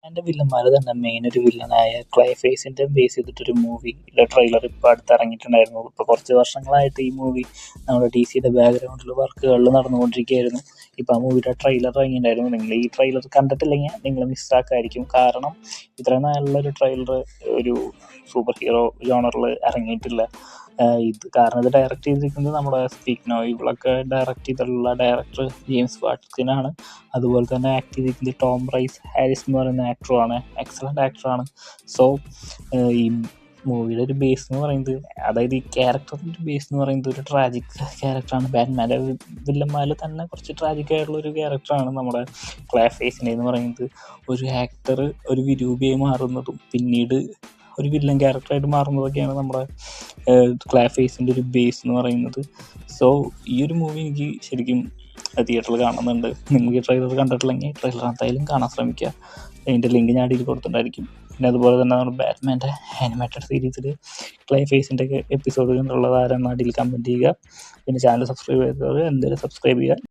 എൻ്റെ വില്ലന്മാർ തന്നെ മെയിൻ ഒരു വില്ലനായ ക്ലൈഫേസിൻ്റെ ബേസ് ചെയ്തിട്ടൊരു മൂവിയുടെ ട്രെയിലർ ഇപ്പോൾ അടുത്ത് ഇറങ്ങിയിട്ടുണ്ടായിരുന്നു. ഇപ്പോൾ കുറച്ച് വർഷങ്ങളായിട്ട് ഈ മൂവി നമ്മുടെ DC-യുടെ ബാക്ക്ഗ്രൗണ്ടിൽ വർക്കുകളിൽ നടന്നുകൊണ്ടിരിക്കുകയായിരുന്നു. ഇപ്പോൾ ആ മൂവിയുടെ ട്രെയിലർ ഇറങ്ങിയിട്ടുണ്ടായിരുന്നു. നിങ്ങൾ ഈ ട്രെയിലർ കണ്ടിട്ടില്ലെങ്കിൽ നിങ്ങൾ മിസ്സാക്കായിരിക്കും. കാരണം ഇത്രയും നല്ലൊരു ട്രെയിലർ ഒരു സൂപ്പർ ഹീറോ ജോണറിൽ ഇറങ്ങിയിട്ടില്ല. കാരണം ഇത് ഡയറക്റ്റ് ചെയ്തിരിക്കുന്നത് നമ്മുടെ സ്പീക്ക് നോ ഇവളൊക്കെ ഡയറക്റ്റ് ചെയ്തിട്ടുള്ള ഡയറക്ടർ ജെയിംസ് വാട്കിനാണ്. അതുപോലെ തന്നെ ആക്ട് ചെയ്തിരിക്കുന്നത് ടോം റൈസ് ഹാരിസ് എന്ന് പറയുന്ന ആക്ടറുമാണ്. എക്സലൻ്റ് ആക്ടറാണ്. സോ ഈ മൂവിയുടെ ഒരു ബേസ് എന്ന് പറയുന്നത്, അതായത് ഈ ക്യാരക്ടറിൻ്റെ ബേസ് എന്ന് പറയുന്നത് ഒരു ട്രാജിക് ക്യാരക്ടറാണ്. ബാറ്റ്മാൻ്റെ വില്ലന്മാരിൽ തന്നെ കുറച്ച് ട്രാജിക് ആയിട്ടുള്ള ഒരു ക്യാരക്ടറാണ് നമ്മുടെ ക്ലൈഫേസിൻ്റെ എന്ന് പറയുന്നത്. ഒരു ആക്ടർ ഒരു വിരൂപിയായി മാറുന്നതും പിന്നീട് ഒരു വില്ലൻ ക്യാരക്ടറായിട്ട് മാറുന്നതൊക്കെയാണ് നമ്മുടെ ക്ലൈഫേസിൻ്റെ ഒരു ബേസ് എന്ന് പറയുന്നത്. സോ ഈ ഒരു മൂവി എനിക്ക് ശരിക്കും തിയേറ്ററിൽ കാണുന്നുണ്ട്. നിങ്ങൾക്ക് ഈ ട്രെയിലർ കണ്ടിട്ടില്ലെങ്കിൽ ട്രെയിലർ എന്തായാലും കാണാൻ ശ്രമിക്കുക. അതിൻ്റെ ലിങ്ക് ഞാൻ അടിയിൽ കൊടുത്തിട്ടുണ്ടായിരിക്കും. പിന്നെ അതുപോലെ തന്നെ നമ്മുടെ ബാറ്റ്മാൻ്റെ ആനിമേറ്റഡ് സീരീസിൽ ക്ലൈഫേസിൻ്റെ ഒക്കെ എപ്പിസോഡ് കണ്ടുള്ളത് ആരെന്ന് അടിയിൽ കമൻറ്റ് ചെയ്യുക. പിന്നെ ചാനൽ സബ്സ്ക്രൈബ് ചെയ്തവർ എന്തായാലും സബ്സ്ക്രൈബ് ചെയ്യുക.